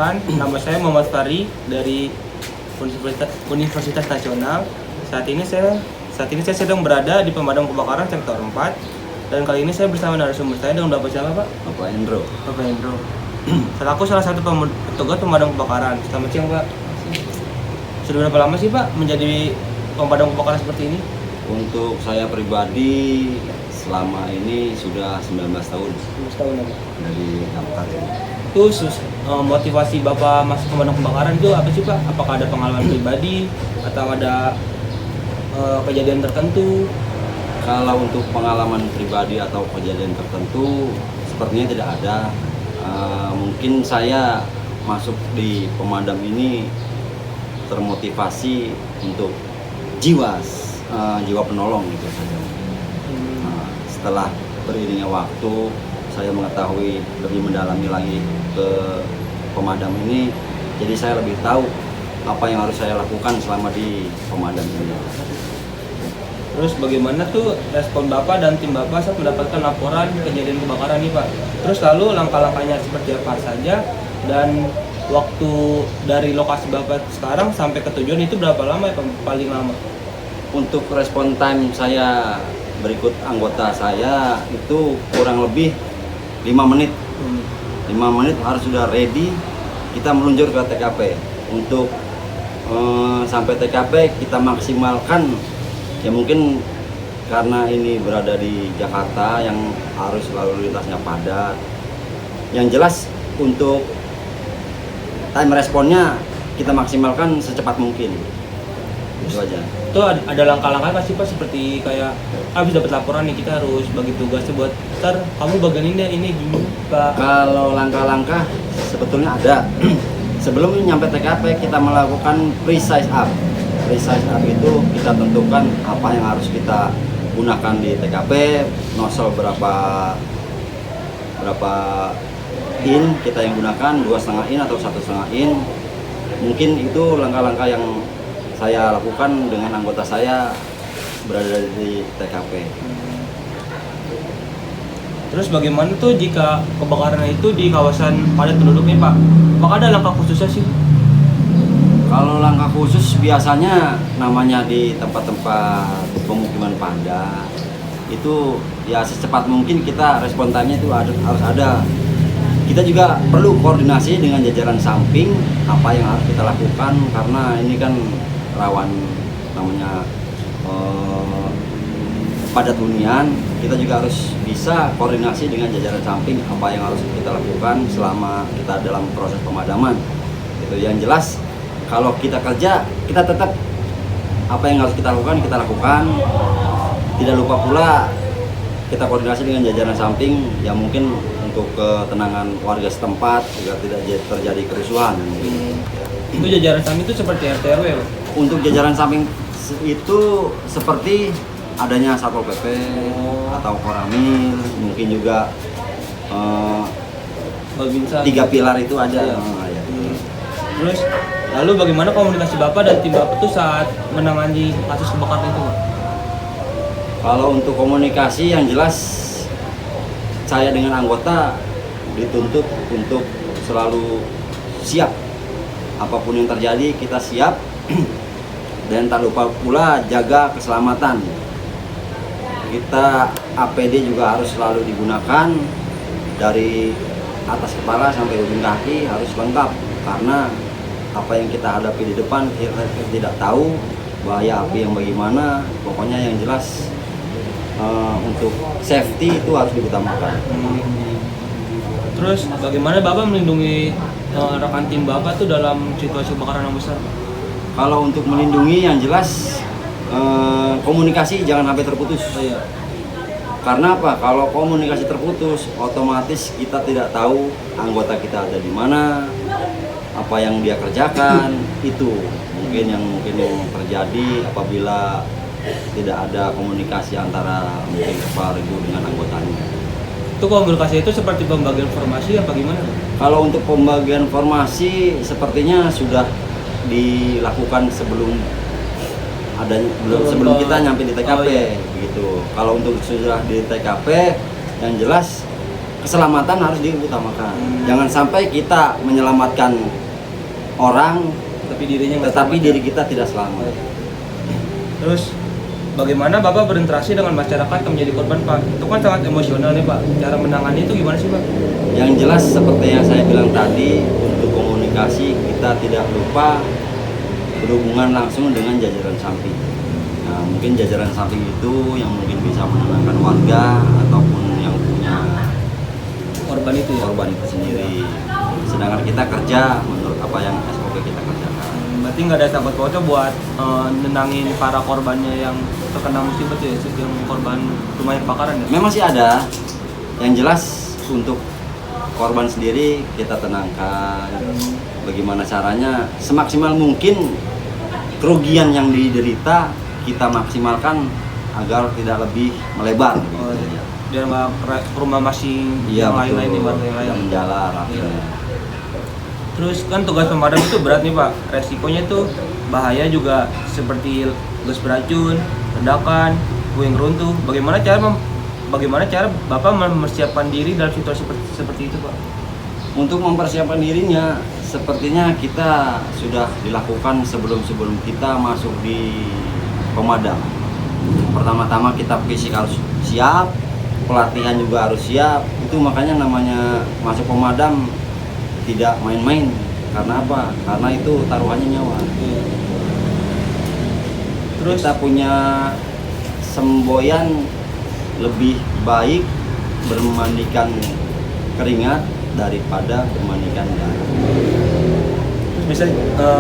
Perkenalkan, nama saya Muhammad Fari dari Universitas Nasional. Saat ini saya sedang berada di pemadam kebakaran sektor 4. Dan kali ini saya bersama narasumber saya dengan Bapak siapa, Pak? Bapak Hendro. Bapak Hendro. Selaku salah satu petugas pemadam kebakaran. Selamat siang, Pak. Sudah berapa lama sih, Pak, menjadi pemadam kebakaran seperti ini? Untuk saya pribadi selama ini sudah 19 tahun 19 tahun ya, Pak. dari Damkar ini. Itu motivasi Bapak masuk pemadam kebakaran itu apa sih, Pak? Apakah ada pengalaman pribadi atau ada kejadian tertentu? Kalau untuk pengalaman pribadi atau kejadian tertentu sepertinya tidak ada. Mungkin saya masuk di pemadam ini termotivasi untuk jiwa penolong gitu saja. Setelah beriringnya waktu, saya mengetahui lebih mendalami lagi ke pemadam ini, jadi saya lebih tahu apa yang harus saya lakukan selama di pemadam ini. Terus bagaimana tuh respon Bapak dan tim Bapak saat mendapatkan laporan kejadian kebakaran nih, Pak? Terus lalu langkah-langkahnya seperti apa saja, dan waktu dari lokasi Bapak sekarang sampai ke tujuan itu berapa lama ya, Pak? Paling lama? Untuk respon time saya berikut anggota saya itu kurang lebih 5 menit. 5 menit harus sudah ready, kita meluncur ke TKP. Untuk sampai TKP kita maksimalkan, ya mungkin karena ini berada di Jakarta yang harus lalu lintasnya padat. Yang jelas untuk time responnya kita maksimalkan secepat mungkin. Itu aja. Itu ada langkah-langkah pasti, Pak, seperti kayak habis dapat laporan nih kita harus bagi tugasnya buat ntar kamu bagian ini gini, Pak. Kalau langkah-langkah sebetulnya ada. Sebelum nyampe TKP kita melakukan pre-size up. Pre-size up itu kita tentukan apa yang harus kita gunakan di TKP, nozzle berapa in kita yang gunakan, 2,5 in atau 1,5 in. Mungkin itu langkah-langkah yang saya lakukan dengan anggota saya berada di TKP. Terus bagaimana tuh jika kebakaran itu di kawasan padat penduduk nih, Pak? Apakah ada langkah khususnya sih? Kalau langkah khusus biasanya namanya di tempat-tempat pemukiman padat itu ya secepat mungkin kita respon time-nya itu harus ada. Kita juga perlu koordinasi dengan jajaran samping apa yang harus kita lakukan, karena ini kan rawan namanya padat hunian. Kita juga harus bisa koordinasi dengan jajaran samping apa yang harus kita lakukan selama kita dalam proses pemadaman. Itu yang jelas. Kalau kita kerja, kita tetap apa yang harus kita lakukan, kita lakukan. Tidak lupa pula kita koordinasi dengan jajaran samping yang mungkin untuk ketenangan warga setempat juga tidak terjadi kerusuhan. Itu jajaran samping itu seperti RT RW, Pak? Untuk jajaran samping itu seperti adanya Satpol PP atau Koramil, mungkin juga tiga pilar itu ada. Ya. Terus lalu bagaimana komunikasi Bapak dan tim Bapak tuh saat menangani kasus kebakaran itu, Pak? Kalau untuk komunikasi yang jelas saya dengan anggota dituntut untuk selalu siap. Apapun yang terjadi kita siap. Dan tak lupa pula jaga keselamatan. Kita APD juga harus selalu digunakan, dari atas kepala sampai ujung kaki harus lengkap, karena apa yang kita hadapi di depan kita tidak tahu bahaya api yang bagaimana. Pokoknya yang jelas untuk safety itu harus diutamakan. Terus bagaimana Bapak melindungi rekan tim Bapak tuh dalam situasi kebakaran yang besar? Kalau untuk melindungi yang jelas komunikasi jangan sampai terputus. Karena apa? Kalau komunikasi terputus, otomatis kita tidak tahu anggota kita ada di mana, apa yang dia kerjakan. Itu mungkin yang terjadi apabila tidak ada komunikasi antara mungkin kepala regu dengan anggotanya. Itu komunikasi itu seperti pembagian informasi apa gimana? Kalau untuk pembagian informasi sepertinya sudah dilakukan sebelum kita nyampe di TKP, gitu. Kalau untuk sudah di TKP, yang jelas keselamatan harus diutamakan. Jangan sampai kita menyelamatkan orang Tapi dirinya nggak tetapi selamat, diri ya? kita tidak selamat. Terus bagaimana Bapak berinteraksi dengan masyarakat yang menjadi korban Pak? Itu kan sangat emosional nih Pak. Cara menangani itu gimana sih Pak? Yang jelas seperti yang saya bilang tadi, untuk komunikasi kita tidak lupa berhubungan langsung dengan jajaran samping. Nah, mungkin jajaran samping itu yang mungkin bisa menenangkan warga ataupun yang punya Korban itu ya? korban itu sendiri. Sedangkan kita kerja menurut apa yang SOP kita kerjakan. Berarti nggak ada sangkut pautnya buat nenangin para korbannya yang terkena musibah tuh ya, yang korban rumahnya kebakaran ya? Memang sih ada. Yang jelas untuk korban sendiri kita tenangkan. Bagaimana caranya semaksimal mungkin kerugian yang diderita kita maksimalkan agar tidak lebih melebar. Oh, Gitu. iya. Biar nggak ke rumah masing Iya, yang lain-lain nih, betul. warga yang lain. Yang menjalar. Iya. Terus kan tugas pemadam itu berat nih Pak. Resikonya tuh bahaya juga, seperti gas beracun, ledakan, puing runtuh. Bagaimana cara Bapak mempersiapkan diri dalam situasi seperti itu Pak? Untuk mempersiapkan dirinya, sepertinya kita sudah dilakukan sebelum kita masuk di pemadam. Pertama-tama kita fisik harus siap, pelatihan juga harus siap. Itu makanya namanya masuk pemadam tidak main-main. Karena apa? Karena itu taruhannya nyawa. Terus Kita punya semboyan lebih baik bermandikan keringat daripada bermandikan darah. Terus bisa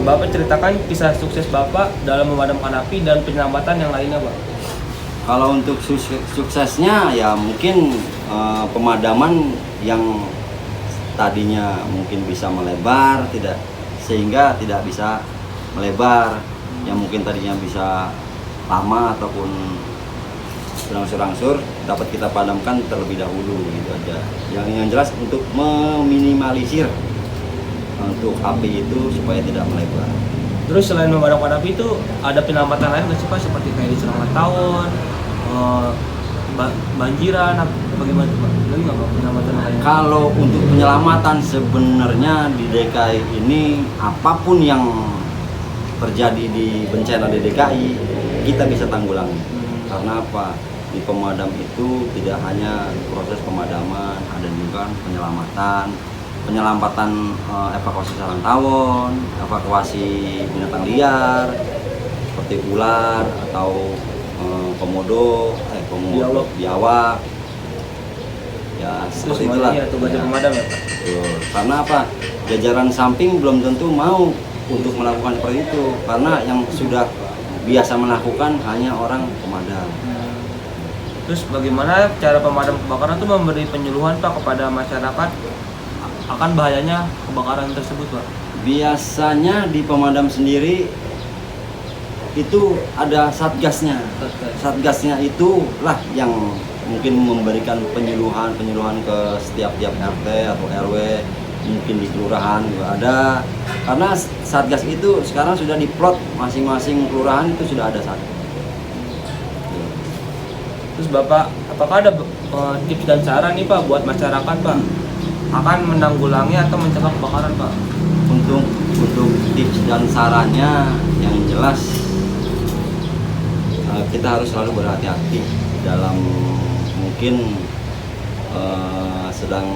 Bapak ceritakan kisah sukses Bapak dalam memadamkan api dan penyelamatan yang lainnya Pak? Kalau untuk suksesnya ya mungkin pemadaman yang tadinya mungkin bisa melebar sehingga tidak bisa melebar, yang mungkin tadinya bisa lama ataupun berangsur-angsur dapat kita padamkan terlebih dahulu gitu aja. Yang jelas untuk meminimalisir untuk api itu supaya tidak melebar. Terus selain memadamkan api itu ada penyelamatan lain nggak sih Pak? Seperti kayak diserang tawon, banjiran, bagaimana tuh Pak? Lagi nggak Pak penyelamatan lain? Kalau untuk penyelamatan sebenarnya di DKI ini apapun yang terjadi di bencana di DKI kita bisa tanggulangi. Karena apa? Di pemadam itu tidak hanya proses pemadaman, ada juga penyelamatan evakuasi sarang tawon, evakuasi binatang liar seperti ular atau komodo, biawak. Ya, Itu seperti itulah. semuanya tugasnya pemadam ya Pak? Betul. Karena apa? Jajaran samping belum tentu mau untuk melakukan seperti itu, karena yang sudah biasa melakukan hanya orang pemadam. Terus bagaimana cara pemadam kebakaran itu memberi penyuluhan Pak kepada masyarakat akan bahayanya kebakaran tersebut Pak? Biasanya di pemadam sendiri itu ada satgasnya. Satgasnya itulah yang mungkin memberikan penyuluhan ke setiap RT atau RW, mungkin di kelurahan juga ada. Karena satgas itu sekarang sudah diplot, masing-masing kelurahan itu sudah ada satgas. Terus Bapak, apakah ada tips dan cara nih Pak buat masyarakat Pak akan menanggulangi atau mencegah kebakaran Pak? Untuk tips dan sarannya yang jelas kita harus selalu berhati-hati dalam mungkin sedang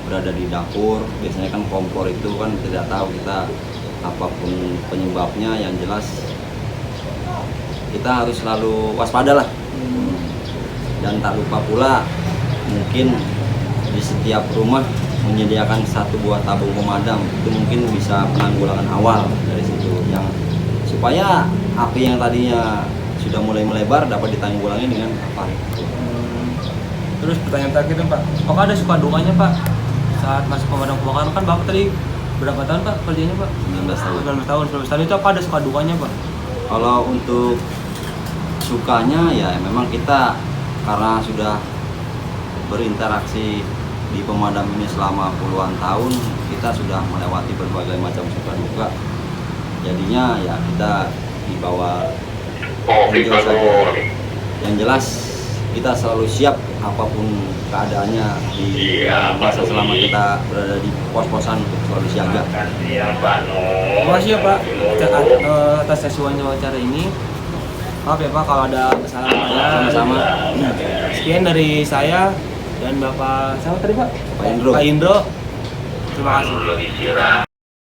berada di dapur. Biasanya kan kompor itu kan tidak tahu kita apapun penyebabnya, yang jelas kita harus selalu waspada lah. Dan tak lupa pula mungkin di setiap rumah menyediakan satu buah tabung pemadam, itu mungkin bisa penanggulangan awal dari situ, yang supaya api yang tadinya sudah mulai melebar dapat ditanggulangi dengan apa. Terus pertanyaan terakhir nih Pak, apakah ada suka dukanya Pak saat masuk pemadam kebakaran? Kan Bapak tadi berapa tahun Pak kerjanya Pak? 19 tahun. 19 tahun itu apa ada suka dukanya Pak? Kalau untuk sukanya ya memang kita karena sudah berinteraksi di pemadam ini selama puluhan tahun, kita sudah melewati berbagai macam suka duka. Jadinya ya kita dibawa enjoy saja. Yang jelas kita selalu siap apapun keadaannya di masa selama kita berada di pos-posan untuk selalu siaga. Terima kasih ya Pak atas sesi wawancara ini. Maaf ya Pak kalau ada kesalahan. Sama-sama. Sekian dari saya dan Bapak siapa tadi Pak? Pak Indro. Pak Indro. Terima kasih.